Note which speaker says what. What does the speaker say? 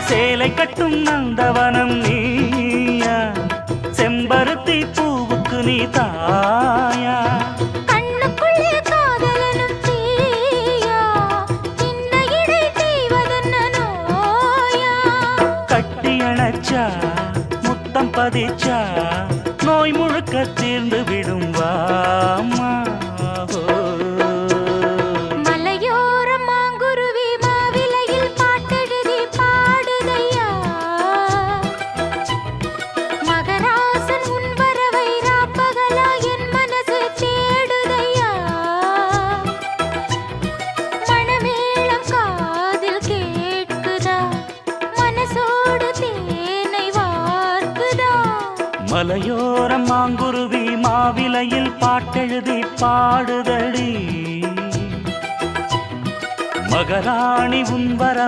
Speaker 1: சேலை கட்டும் நந்தவனம் நீயா, செம்பருத்தி பூவுக்கு நீ தாயா.
Speaker 2: கண்ணுக்குள்ளே காதலனும் தீயா, சின்ன இடை செய்வதென்ன நோயா.
Speaker 1: கட்டி அணைச்சா முத்தம் பதிச்சா நோய் முழுக்க தீர்ந்து விடும் வாமா.
Speaker 2: மலையோரம் மாங்குருவி மாவிலையில் பாட்டெழுதி பாடுதையா, மகராசன் உன் வரவை ராப்பகலா என் மனசு தேடுதையா. மணமேளம் காதில் கேட்குதா, மனசோடு தேனை வார்க்குதா.
Speaker 1: மலையோரம் மாங்குருவி மாவிலையில் பாட்டெழுதி பாடுதடி, மகராணி உன் வரவை